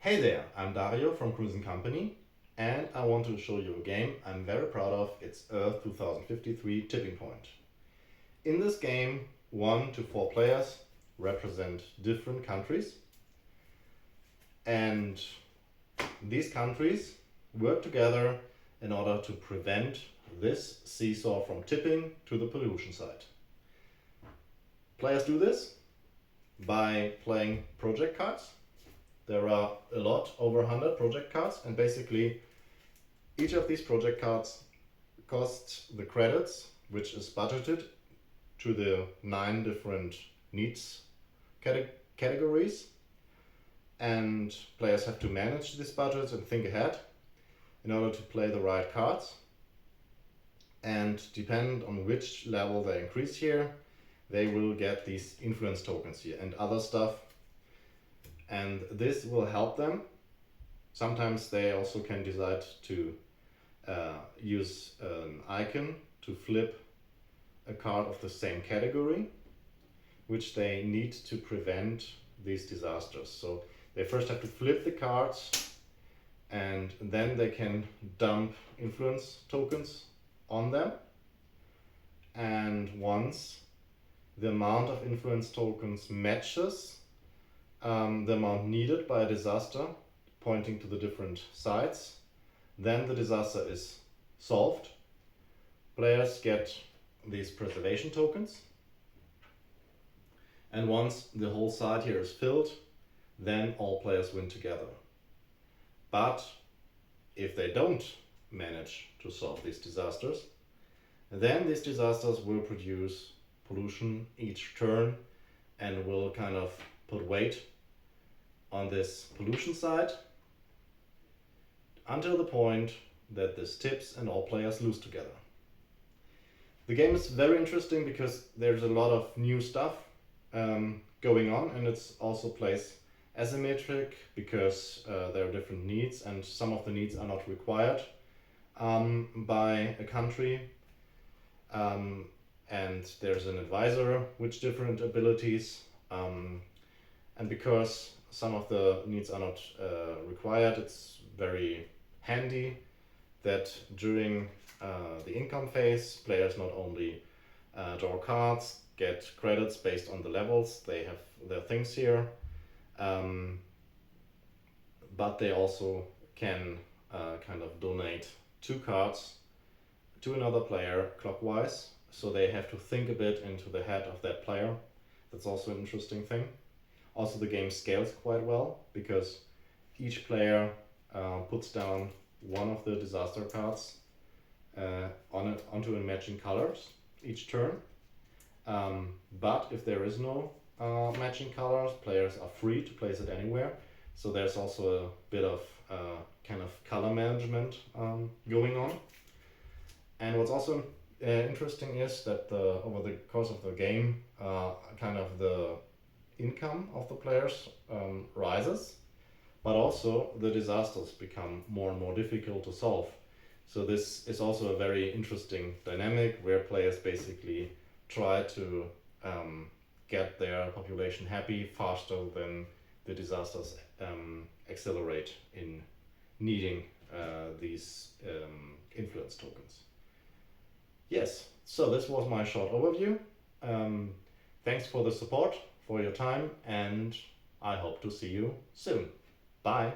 Hey there, I'm Dario from Cruise Company, and I want to show you a game I'm very proud of. It's Earth 2053 Tipping Point. In this game, 1 to 4 players represent different countries, and these countries work together in order to prevent this seesaw from tipping to the pollution side. Players do this by playing project cards. There are a lot, over 100 project cards, and basically each of these project cards costs the credits, which is budgeted to the 9 different needs categories, and players have to manage these budgets and think ahead in order to play the right cards. And depend on which level they increase here, they will get these influence tokens here and other stuff, and this will help them. Sometimes they also can decide to use an icon to flip a card of the same category, which they need to prevent these disasters. So they first have to flip the cards, and then they can dump influence tokens on them. And once the amount of influence tokens matches the amount needed by a disaster, pointing to the different sides, then the disaster is solved. Players get these preservation tokens, and once the whole side here is filled, then all players win together. But if they don't manage to solve these disasters, then these disasters will produce pollution each turn and will kind of put weight on this pollution side until the point that this tips and all players lose together. The game is very interesting because there's a lot of new stuff going on, and it's also plays asymmetric because there are different needs, and some of the needs are not required by a country, and there's an advisor with different abilities, and because some of the needs are not required, it's very handy that during the income phase, players not only draw cards, get credits based on the levels, they have their things here, but they also can kind of donate 2 cards to another player clockwise, so they have to think a bit into the head of that player. That's also an interesting thing. Also, the game scales quite well because each player puts down one of the disaster cards onto a matching colors each turn. But if there is no matching colors, players are free to place it anywhere. So there's also a bit of kind of color management going on. And what's also interesting is that over the course of the game, kind of the income of the players rises, but also the disasters become more and more difficult to solve. So this is also a very interesting dynamic where players basically try to get their population happy faster than the disasters accelerate in needing these influence tokens. Yes, so this was my short overview. Thanks for the support, for your time, and I hope to see you soon. Bye!